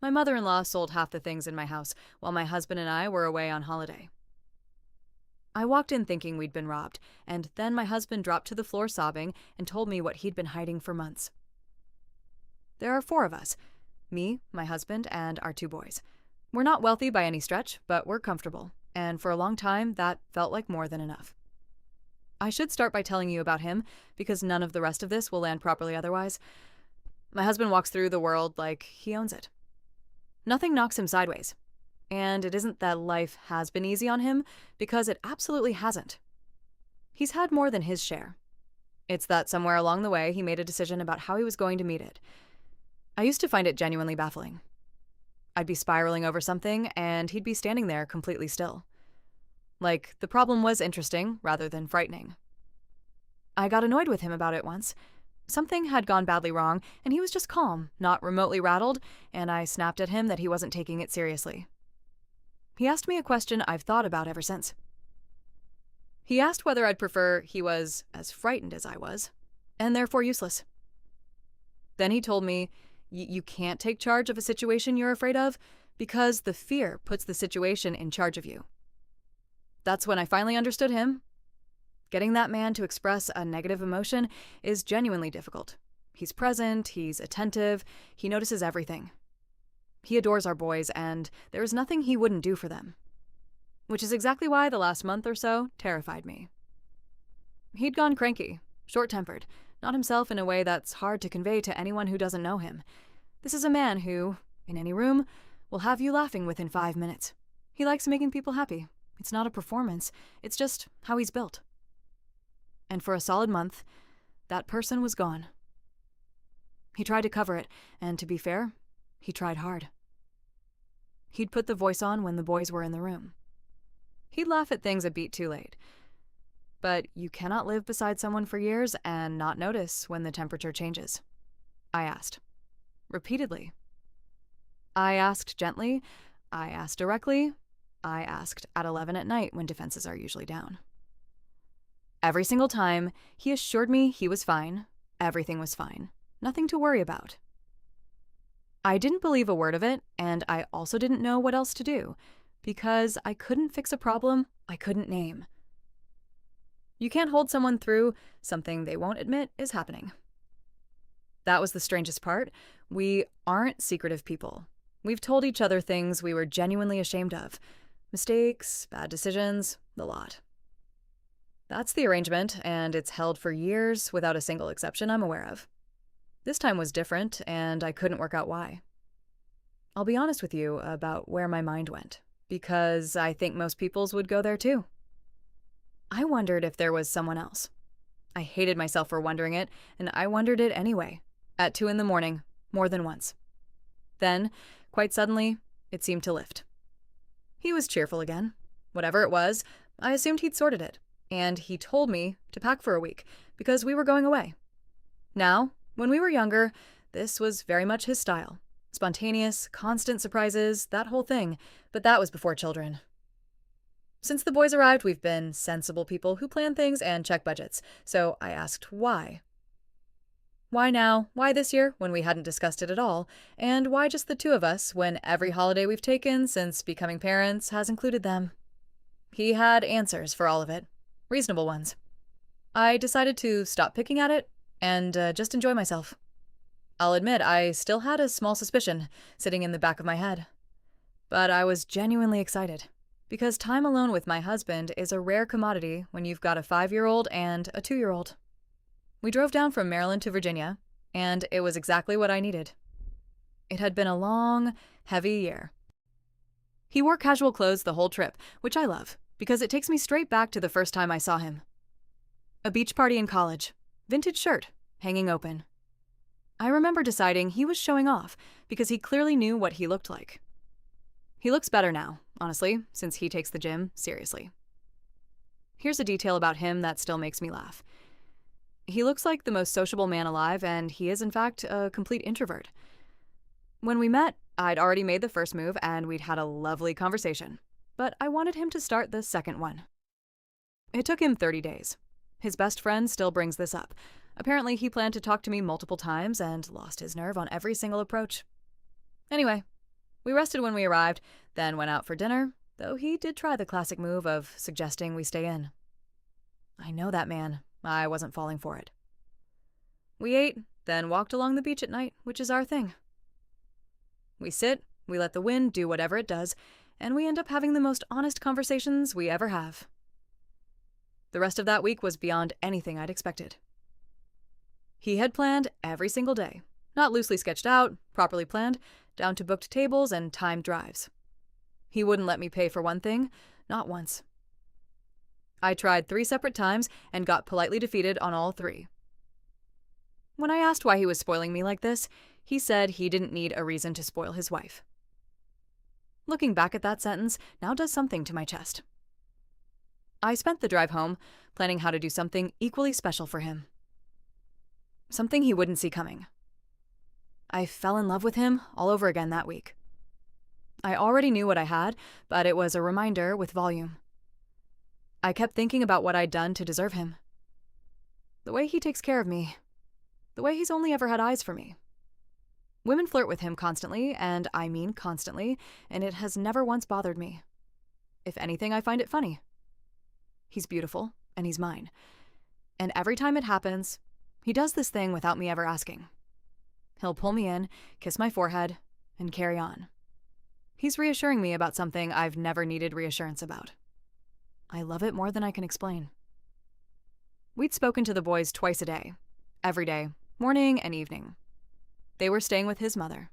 My mother-in-law sold half the things in my house while my husband and I were away on holiday. I walked in thinking we'd been robbed, and then my husband dropped to the floor sobbing and told me what he'd been hiding for months. There are 4 of us: me, my husband, and our 2 boys. We're not wealthy by any stretch, but we're comfortable, and for a long time that felt like more than enough. I should start by telling you about him, because none of the rest of this will land properly otherwise. My husband walks through the world like he owns it. Nothing knocks him sideways. And it isn't that life has been easy on him, because it absolutely hasn't. He's had more than his share. It's that somewhere along the way he made a decision about how he was going to meet it. I used to find it genuinely baffling. I'd be spiraling over something, and he'd be standing there completely still. Like, the problem was interesting rather than frightening. I got annoyed with him about it once. Something had gone badly wrong, and he was just calm, not remotely rattled, and I snapped at him that he wasn't taking it seriously. He asked me a question I've thought about ever since. He asked whether I'd prefer he was as frightened as I was, and therefore useless. Then he told me, you can't take charge of a situation you're afraid of, because the fear puts the situation in charge of you. That's when I finally understood him. Getting that man to express a negative emotion is genuinely difficult. He's present, he's attentive, he notices everything. He adores our boys, and there is nothing he wouldn't do for them. Which is exactly why the last month or so terrified me. He'd gone cranky, short-tempered, not himself in a way that's hard to convey to anyone who doesn't know him. This is a man who, in any room, will have you laughing within 5 minutes. He likes making people happy. It's not a performance, it's just how he's built. And for a solid month, that person was gone. He tried to cover it, and to be fair, he tried hard. He'd put the voice on when the boys were in the room. He'd laugh at things a beat too late. But you cannot live beside someone for years and not notice when the temperature changes. I asked. Repeatedly. I asked gently. I asked directly. I asked at 11 at night when defenses are usually down. Every single time, he assured me he was fine. Everything was fine. Nothing to worry about. I didn't believe a word of it, and I also didn't know what else to do, because I couldn't fix a problem I couldn't name. You can't hold someone through something they won't admit is happening. That was the strangest part. We aren't secretive people. We've told each other things we were genuinely ashamed of. Mistakes, bad decisions, the lot. That's the arrangement, and it's held for years without a single exception I'm aware of. This time was different, and I couldn't work out why. I'll be honest with you about where my mind went, because I think most people's would go there too. I wondered if there was someone else. I hated myself for wondering it, and I wondered it anyway, at 2 a.m, more than once. Then, quite suddenly, it seemed to lift. He was cheerful again. Whatever it was, I assumed he'd sorted it, and he told me to pack for a week, because we were going away. Now, when we were younger, this was very much his style. Spontaneous, constant surprises, that whole thing, but that was before children. Since the boys arrived, we've been sensible people who plan things and check budgets, so I asked why. Why now? Why this year, when we hadn't discussed it at all? And why just the 2 of us, when every holiday we've taken since becoming parents has included them? He had answers for all of it. Reasonable ones. I decided to stop picking at it and just enjoy myself. I'll admit I still had a small suspicion sitting in the back of my head. But I was genuinely excited, because time alone with my husband is a rare commodity when you've got a 5-year-old and a 2-year-old. We drove down from Maryland to Virginia, and it was exactly what I needed. It had been a long, heavy year. He wore casual clothes the whole trip, which I love, because it takes me straight back to the first time I saw him. A beach party in college. Vintage shirt, hanging open. I remember deciding he was showing off because he clearly knew what he looked like. He looks better now, honestly, since he takes the gym seriously. Here's a detail about him that still makes me laugh. He looks like the most sociable man alive, and he is, in fact, a complete introvert. When we met, I'd already made the first move, and we'd had a lovely conversation. But I wanted him to start the second one. It took him 30 days. His best friend still brings this up. Apparently, he planned to talk to me multiple times and lost his nerve on every single approach. Anyway, We rested when we arrived, then went out for dinner, though he did try the classic move of suggesting we stay in. I know that man. I wasn't falling for it. We ate, then walked along the beach at night, which is our thing. We sit, we let the wind do whatever it does, and we end up having the most honest conversations we ever have. The rest of that week was beyond anything I'd expected. He had planned every single day, not loosely sketched out, properly planned, down to booked tables and timed drives. He wouldn't let me pay for one thing, not once. I tried 3 separate times and got politely defeated on all 3. When I asked why he was spoiling me like this, he said he didn't need a reason to spoil his wife. Looking back at that sentence now does something to my chest. I spent the drive home planning how to do something equally special for him. Something he wouldn't see coming. I fell in love with him all over again that week. I already knew what I had, but it was a reminder with volume. I kept thinking about what I'd done to deserve him. The way he takes care of me. The way he's only ever had eyes for me. Women flirt with him constantly, and I mean constantly, and it has never once bothered me. If anything, I find it funny. He's beautiful, and he's mine. And every time it happens, he does this thing without me ever asking. He'll pull me in, kiss my forehead, and carry on. He's reassuring me about something I've never needed reassurance about. I love it more than I can explain. We'd spoken to the boys twice a day, every day, morning and evening. They were staying with his mother.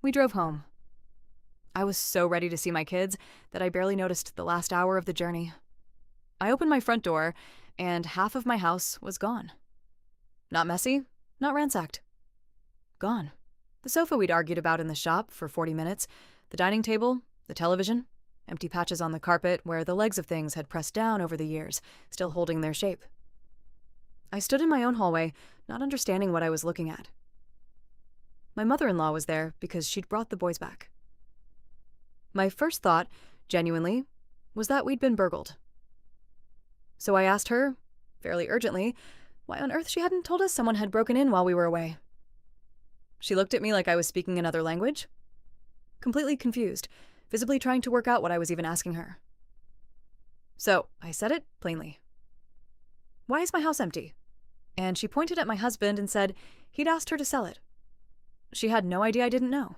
We drove home. I was so ready to see my kids that I barely noticed the last hour of the journey. I opened my front door, and half of my house was gone. Not messy, not ransacked. Gone. The sofa we'd argued about in the shop for 40 minutes, the dining table, the television, empty patches on the carpet where the legs of things had pressed down over the years, still holding their shape. I stood in my own hallway, not understanding what I was looking at. My mother-in-law was there because she'd brought the boys back. My first thought, genuinely, was that we'd been burgled. So I asked her, fairly urgently, why on earth she hadn't told us someone had broken in while we were away. She looked at me like I was speaking another language, completely confused, visibly trying to work out what I was even asking her. So I said it plainly. Why is my house empty? And she pointed at my husband and said he'd asked her to sell it. She had no idea I didn't know.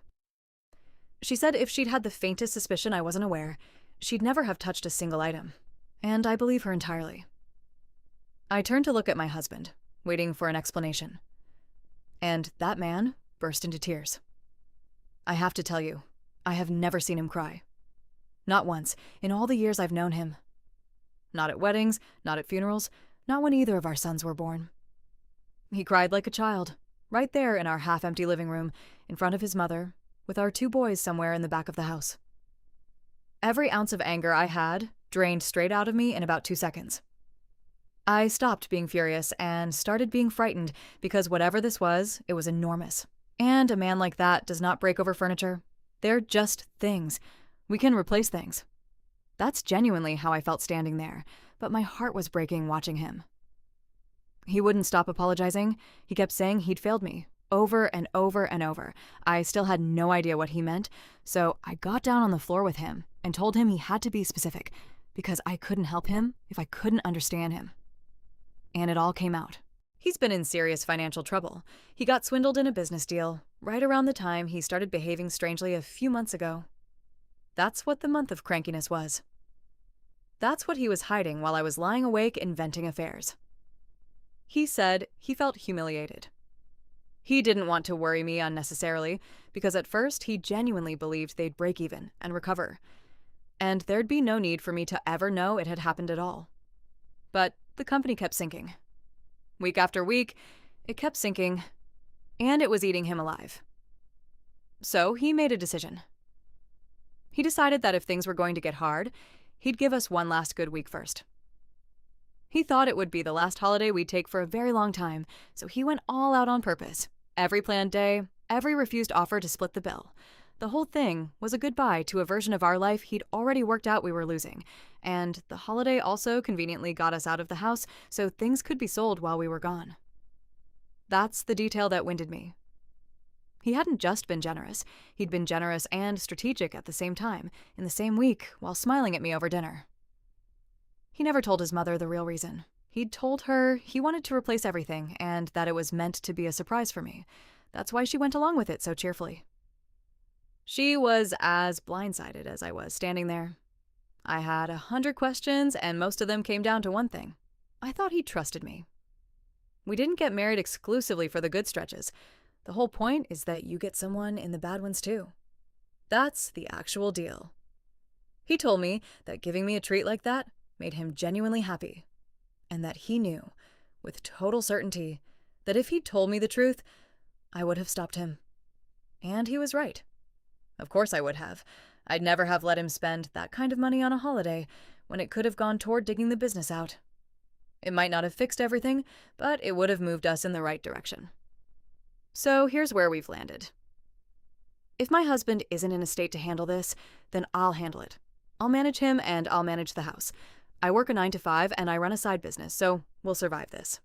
She said if she'd had the faintest suspicion I wasn't aware, she'd never have touched a single item. And I believe her entirely. I turned to look at my husband, waiting for an explanation. And that man burst into tears. I have to tell you, I have never seen him cry. Not once, in all the years I've known him. Not at weddings, not at funerals, not when either of our sons were born. He cried like a child, right there in our half-empty living room, in front of his mother, with our 2 boys somewhere in the back of the house. Every ounce of anger I had drained straight out of me in about 2 seconds. I stopped being furious and started being frightened because whatever this was, it was enormous. And a man like that does not break over furniture. They're just things. We can replace things. That's genuinely how I felt standing there, but my heart was breaking watching him. He wouldn't stop apologizing. He kept saying he'd failed me, over and over and over. I still had no idea what he meant, so I got down on the floor with him and told him he had to be specific, because I couldn't help him if I couldn't understand him. And it all came out. He's been in serious financial trouble. He got swindled in a business deal right around the time he started behaving strangely a few months ago. That's what the month of crankiness was. That's what he was hiding while I was lying awake inventing affairs. He said he felt humiliated. He didn't want to worry me unnecessarily, because at first he genuinely believed they'd break even and recover, and there'd be no need for me to ever know it had happened at all. But the company kept sinking. Week after week, it kept sinking, and it was eating him alive. So he made a decision. He decided that if things were going to get hard, he'd give us one last good week first. He thought it would be the last holiday we'd take for a very long time, so he went all out on purpose. Every planned day, every refused offer to split the bill. The whole thing was a goodbye to a version of our life he'd already worked out we were losing, and the holiday also conveniently got us out of the house so things could be sold while we were gone. That's the detail that winded me. He hadn't just been generous, he'd been generous and strategic at the same time, in the same week, while smiling at me over dinner. He never told his mother the real reason. He'd told her he wanted to replace everything and that it was meant to be a surprise for me. That's why she went along with it so cheerfully. She was as blindsided as I was standing there. I had 100 questions, and most of them came down to one thing. I thought he trusted me. We didn't get married exclusively for the good stretches. The whole point is that you get someone in the bad ones too. That's the actual deal. He told me that giving me a treat like that made him genuinely happy, and that he knew, with total certainty, that if he'd told me the truth, I would have stopped him. And he was right. Of course I would have. I'd never have let him spend that kind of money on a holiday when it could have gone toward digging the business out. It might not have fixed everything, but it would have moved us in the right direction. So here's where we've landed. If my husband isn't in a state to handle this, then I'll handle it. I'll manage him and I'll manage the house. I work a 9 to 5 and I run a side business, so we'll survive this.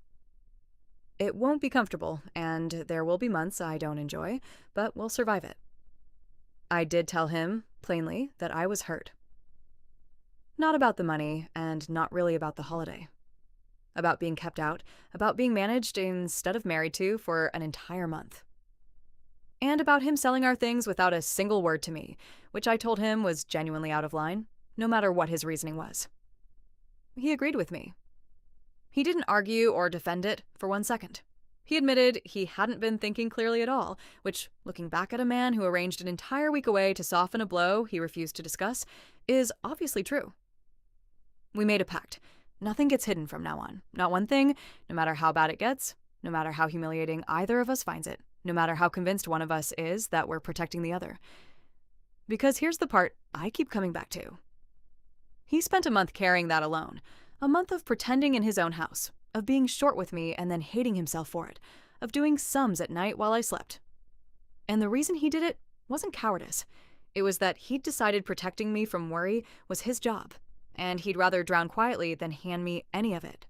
It won't be comfortable, and there will be months I don't enjoy, but we'll survive it. I did tell him, plainly, that I was hurt. Not about the money, and not really about the holiday. About being kept out, about being managed instead of married to for an entire month. And about him selling our things without a single word to me, which I told him was genuinely out of line, no matter what his reasoning was. He agreed with me. He didn't argue or defend it for 1 second. He admitted he hadn't been thinking clearly at all, which, looking back at a man who arranged an entire week away to soften a blow he refused to discuss, is obviously true. We made a pact. Nothing gets hidden from now on. Not one thing, no matter how bad it gets, no matter how humiliating either of us finds it, no matter how convinced one of us is that we're protecting the other. Because here's the part I keep coming back to. He spent a month carrying that alone. A month of pretending in his own house, of being short with me and then hating himself for it, of doing sums at night while I slept. And the reason he did it wasn't cowardice. It was that he'd decided protecting me from worry was his job, and he'd rather drown quietly than hand me any of it.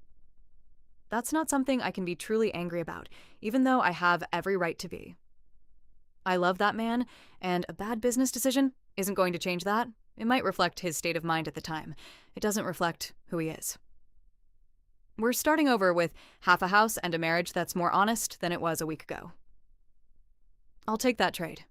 That's not something I can be truly angry about, even though I have every right to be. I love that man, and a bad business decision isn't going to change that. It might reflect his state of mind at the time. It doesn't reflect who he is. We're starting over with half a house and a marriage that's more honest than it was a week ago. I'll take that trade.